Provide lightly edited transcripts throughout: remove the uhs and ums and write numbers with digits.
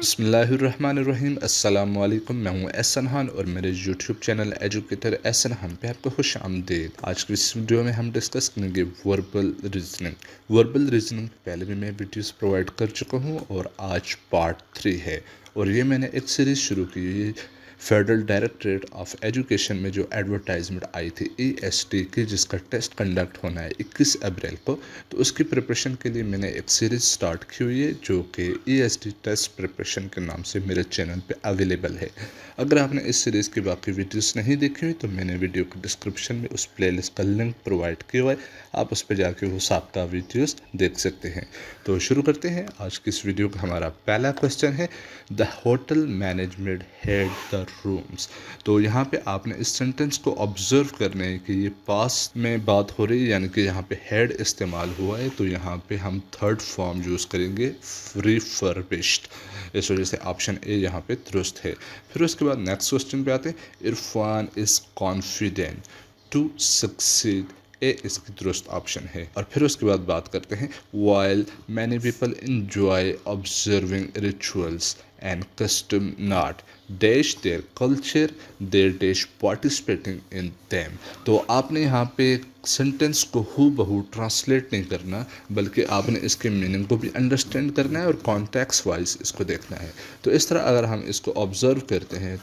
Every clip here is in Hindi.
बिस्मिल्लाहिर्रहमानिर्रहीम अस्सलाम वालेकुम। मैं हूँ एहसन खान और मेरे YouTube channel educator Ehsan Khan पे आपको खुश आमदीद। आज की इस वीडियो में हम डिस्कस करेंगे वर्बल रीजनिंग। वर्बल रीजनिंग पहले भी मैं वीडियोस प्रोवाइड कर चुका हूँ और आज पार्ट 3 है। और ये मैंने एक सीरीज़ शुरू की है फेडरल डायरेक्टरेट ऑफ एजुकेशन में जो एडवर्टाइजमेंट आई थी EST की, जिसका टेस्ट कंडक्ट होना है 21 अप्रैल को। तो उसकी प्रिपरेशन के लिए मैंने एक सीरीज़ स्टार्ट की हुई है जो कि EST टेस्ट प्रिपरेशन के नाम से मेरे चैनल पे अवेलेबल है। अगर आपने इस सीरीज़ की बाकी वीडियोस नहीं देखी हुई तो मैंने वीडियो के डिस्क्रिप्शन में उस प्लेलिस्ट का लिंक प्रोवाइड किया हुआ है, आप उस पर जाके वो साबका वीडियोस देख सकते हैं। तो शुरू करते हैं आज की इस वीडियो का। हमारा पहला क्वेश्चन है the hotel management head the rooms. तो यहाँ पे आपने इस सेंटेंस को ऑब्जर्व करना है कि ये पास्ट में बात हो रही है, यानी कि यहाँ पे हेड इस्तेमाल हुआ है, तो यहाँ पे हम थर्ड फॉर्म यूज़ करेंगे रिफर्बिश्ड। इस वजह से ऑप्शन ए यहाँ पे दुरुस्त है। फिर उसके बाद नेक्स्ट क्वेश्चन पे आते हैं। Irfan is confident to succeed, A इसकी दुरुस्त ऑप्शन है। और फिर उसके बाद बात करते हैं while many people enjoy observing rituals and custom not dash their culture their dash participating in them. तो आपने यहाँ पे सेंटेंस को हूबहू ट्रांसलेट नहीं करना, बल्कि आपने इसके मीनिंग को भी अंडरस्टैंड करना है और कॉन्टेक्स्ट वाइज इसको देखना है। तो इस तरह अगर हम इसको ऑब्जर्व करते हैं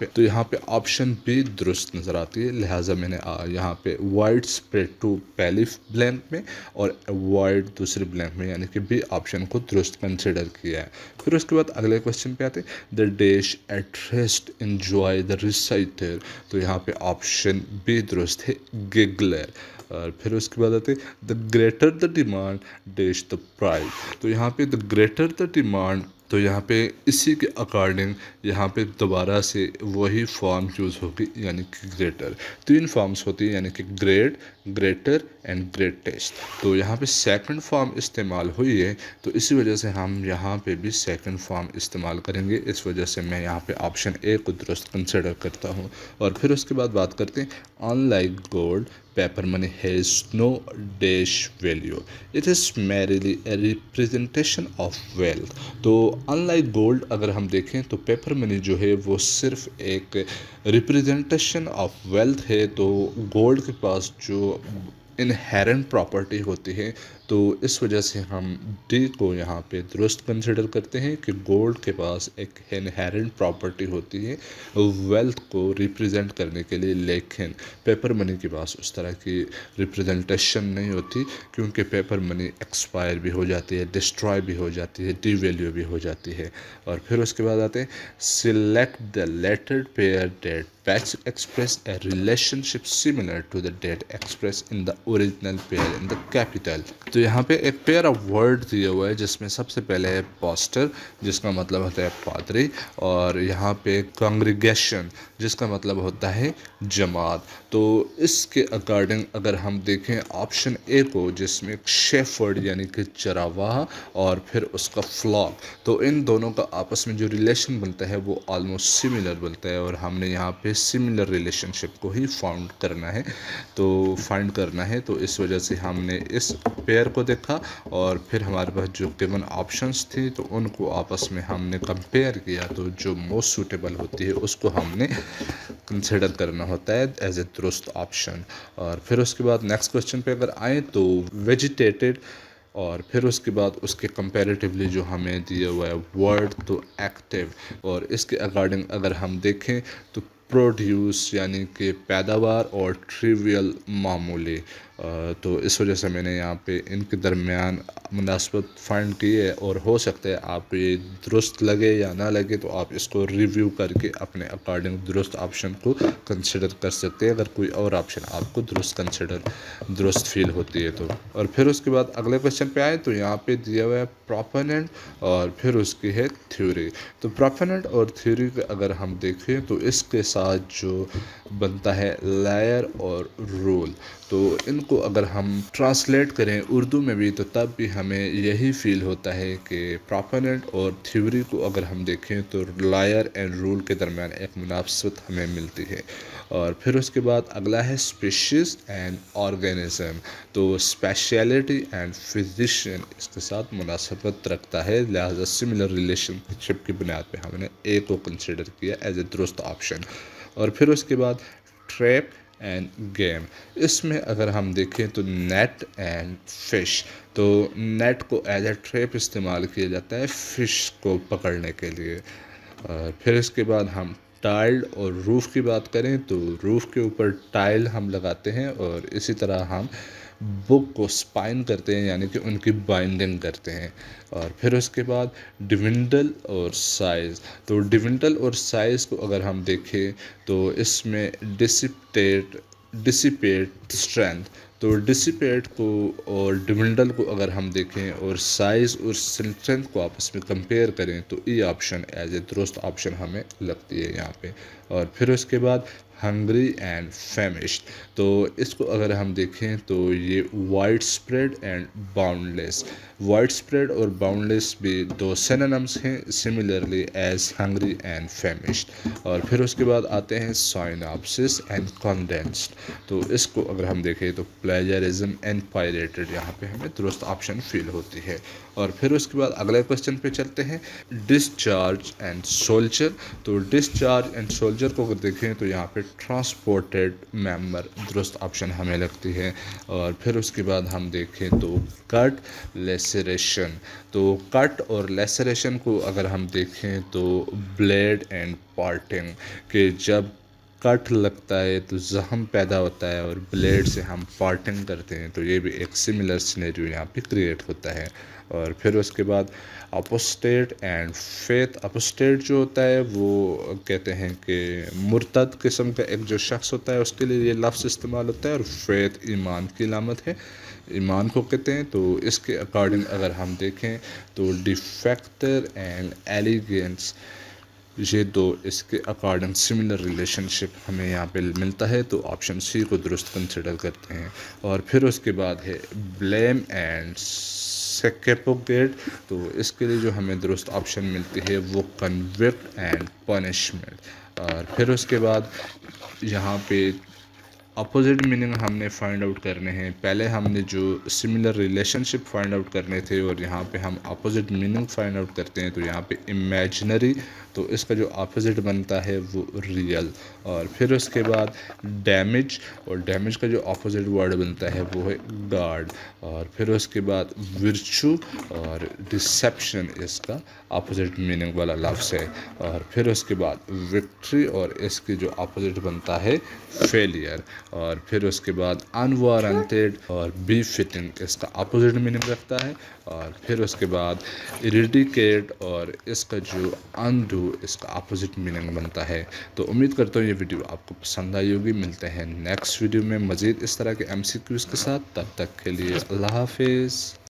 तो यहाँ पे ऑप्शन बी दुरुस्त नज़र आती है। लिहाजा मैंने यहाँ पे वाइड स्प्रेड टू पहली ब्लैंक में और वाइड दूसरी ब्लैंक में, यानी कि बी ऑप्शन को दुरुस्त कंसिडर किया है। फिर उसके बाद अगले क्वेश्चन पे आते the dish addressed enjoy the reciter. तो यहाँ पे ऑप्शन बी दुरुस्त है, गिगलर। और फिर उसके बाद आते the greater the demand dash the price. तो यहाँ पे द ग्रेटर द डिमांड, तो यहाँ पे इसी के अकॉर्डिंग यहाँ पे दोबारा से वही फॉर्म यूज़ होगी, यानी कि ग्रेटर। तीन फॉर्म्स होती है, यानी कि ग्रेट, ग्रेटर एंड ग्रेटेस्ट। तो यहाँ पे सेकंड फॉर्म इस्तेमाल हुई है, तो इसी वजह से हम यहाँ पे भी सेकंड फॉर्म इस्तेमाल करेंगे। इस वजह से मैं यहाँ पे ऑप्शन ए को दुरुस्त कंसिडर करता हूँ। और फिर उसके बाद बात करते हैं unlike gold paper money has no dash value, it is merely a representation of wealth. तो अनलाइक गोल्ड अगर हम देखें तो पेपर मनी जो है वो सिर्फ एक रिप्रेजेंटेशन ऑफ वेल्थ है। तो गोल्ड के पास जो इनहेरेंट प्रॉपर्टी होती है, तो इस वजह से हम डी को यहाँ पे दुरुस्त कंसिडर करते हैं कि गोल्ड के पास एक इनहेरेंट प्रॉपर्टी होती है वेल्थ को रिप्रेजेंट करने के लिए, लेकिन पेपर मनी के पास उस तरह की रिप्रेजेंटेशन नहीं होती, क्योंकि पेपर मनी एक्सपायर भी हो जाती है, डिस्ट्रॉय भी हो जाती है, डीवैल्यू भी हो जाती है। और फिर उसके बाद आते हैं select the letter pair date Batch express a relationship similar to the date expressed in the original pair in the capital। तो यहाँ पे एक पेयर ऑफ वर्ड दिया हुआ है, जिसमें सबसे पहले है पास्टर, जिसका मतलब होता है पादरी, और यहाँ पे कांग्रीगेशन, जिसका मतलब होता है जमात। तो इसके अकॉर्डिंग अगर हम देखें ऑप्शन ए को, जिसमें शेफर्ड यानी कि चरावाहा और फिर उसका फ्लॉक, तो इन दोनों का आपस में जो रिलेशन बनता है वो ऑलमोस्ट सिमिलर बनता है, और हमने यहाँ पे सिमिलर रिलेशनशिप को ही फाइंड करना है। तो इस वजह से हमने इस पेयर को देखा और फिर हमारे पास जो गिवन ऑप्शंस थी तो उनको आपस में हमने कंपेयर किया, तो जो मोस्ट सूटेबल होती है उसको हमने कंसिडर करना होता है एज ए दुरुस्त ऑप्शन। और फिर उसके बाद नेक्स्ट क्वेश्चन पे अगर आए तो वेजिटेटेड, और फिर उसके बाद उसके कंपैरेटिवली जो हमें दिया हुआ है वर्ड तो एक्टिव, और इसके अकॉर्डिंग अगर हम देखें तो प्रोड्यूस यानी कि पैदावार और ट्रिवियल मामूली। तो इस वजह से मैंने यहाँ पे इनके दरमियान मुनासबत फाइंड की है, और हो सकता है आपको ये दुरुस्त लगे या ना लगे, तो आप इसको रिव्यू करके अपने अकॉर्डिंग दुरुस्त ऑप्शन को कंसिडर कर सकते हैं, अगर कोई और ऑप्शन आपको दुरुस्त फील होती है तो। और फिर उसके बाद अगले क्वेश्चन पे आए तो यहाँ पे दिया हुआ है प्रोपोनेंट और फिर उसकी है थ्योरी। तो प्रोपोनेंट और थ्योरी अगर हम देखें तो इसके साथ जो बनता है लायर और रूल, तो इन इनको अगर हम ट्रांसलेट करें उर्दू में भी तो तब भी हमें यही फील होता है कि प्रोपोनेंट और थ्योरी को अगर हम देखें तो लायर एंड रूल के दरमियान एक मुनासबत हमें मिलती है। और फिर उसके बाद अगला है स्पीशीज़ एंड ऑर्गेनिज्म। तो स्पेशलिटी एंड फिजिशियन इसके साथ मुनासबत रखता है, लिहाजा सिमिलर रिलेशनशिप की बुनियाद पे हमने ए को कंसिडर किया एज ए दुरुस्त ऑप्शन। और फिर उसके बाद ट्रैप एंड गेम, इसमें अगर हम देखें तो नेट एंड फिश। तो नेट को एज ए ट्रैप इस्तेमाल किया जाता है फ़िश को पकड़ने के लिए। और फिर इसके बाद हम टाइल्ड और रूफ़ की बात करें तो रूफ़ के ऊपर टाइल हम लगाते हैं और इसी तरह हम बुक को स्पाइन करते हैं, यानी कि उनकी बाइंडिंग करते हैं। और फिर उसके बाद डिविंडल और साइज़। तो डिविंडल और साइज़ को अगर हम देखें तो इसमें डिसिपेट स्ट्रेंथ। तो डिसिपेट को और डिविंडल को अगर हम देखें और साइज़ और स्ट्रेंथ को आपस में कंपेयर करें तो ये ऑप्शन एज ए दुरुस्त ऑप्शन हमें लगती है यहाँ पे। और फिर उसके बाद हंग्री एंड फेमिश्ड। तो इसको अगर हम देखें तो ये wide spread and boundless. Wide spread और बाउंडलेस भी दो सिनोनिम्स हैं सिमिलरली एज हंग्री एंड फेमिश्ड। और फिर उसके बाद आते हैं साइनॉप्सिस एंड कंडेंस्ड। तो इसको अगर हम देखें तो प्लेजरिज्म एंड पायरेटेड, यहाँ पे हमें दुरुस्त ऑप्शन फील होती है। और फिर उसके बाद अगले क्वेश्चन पे चलते हैं, डिस्चार्ज एंड सोल्जर। तो डिस्चार्ज एंड सोल्जर को अगर देखें तो यहाँ पे ट्रांसपोर्टेड मेंबर दुरुस्त ऑप्शन हमें लगती है। और फिर उसके बाद हम देखें तो कट लेसरेशन। तो कट और लेसरेशन को अगर हम देखें तो ब्लेड एंड पार्टिंग, के जब कट लगता है तो जख्म पैदा होता है और ब्लेड से हम पार्टिंग करते हैं, तो ये भी एक सिमिलर सिनेरियो यहाँ पे क्रिएट होता है। और फिर उसके बाद अपोस्टेट एंड फेथ। अपोस्टेट जो होता है वो कहते हैं कि मुर्तद किस्म का एक जो शख्स होता है उसके लिए ये लफ्ज़ इस्तेमाल होता है। और फेथ ईमान की अलामत है, ईमान को कहते हैं। तो इसके अकॉर्डिंग अगर हम देखें तो डिफेक्टर एंड एलिगेंस, ये दो इसके अकॉर्डिंग सिमिलर रिलेशनशिप हमें यहाँ पे मिलता है, तो ऑप्शन सी को दुरुस्त कंसिडर करते हैं। और फिर उसके बाद है ब्लेम एंड सेकेपोगेट। तो इसके लिए जो हमें दुरुस्त ऑप्शन मिलती है वो कन्विक्ट एंड पनिशमेंट। और फिर उसके बाद यहाँ पे अपोजिट मीनिंग हमने फाइंड आउट करने हैं। पहले हमने जो सिमिलर रिलेशनशिप फाइंड आउट करने थे और यहाँ पे हम अपोजिट मीनिंग फाइंड आउट करते हैं। तो यहाँ पे इमेजिनरी, तो इसका जो अपोजिट बनता है वो रियल। और फिर उसके बाद डैमेज, और डैमेज का जो अपोजिट वर्ड बनता है वो है गार्ड। और फिर उसके बाद विर्चू और डिसेप्शन, इसका अपोजिट मीनिंग वाला लफ्ज़ है। और फिर उसके बाद विक्ट्री, और इसकी जो अपोजिट बनता है फेलियर। और फिर उसके बाद अनवारंटेड और बी फिटिंग, इसका अपोजिट मीनिंग रखता है। और फिर उसके बाद इरिडिकेट, और इसका जो अनडू, इसका अपोजिट मीनिंग बनता है। तो उम्मीद करता हूँ ये वीडियो आपको पसंद आई होगी। मिलते हैं नेक्स्ट वीडियो में मज़ीद इस तरह के MCQs के साथ। तब तक के लिए अल्लाह हाफिज़।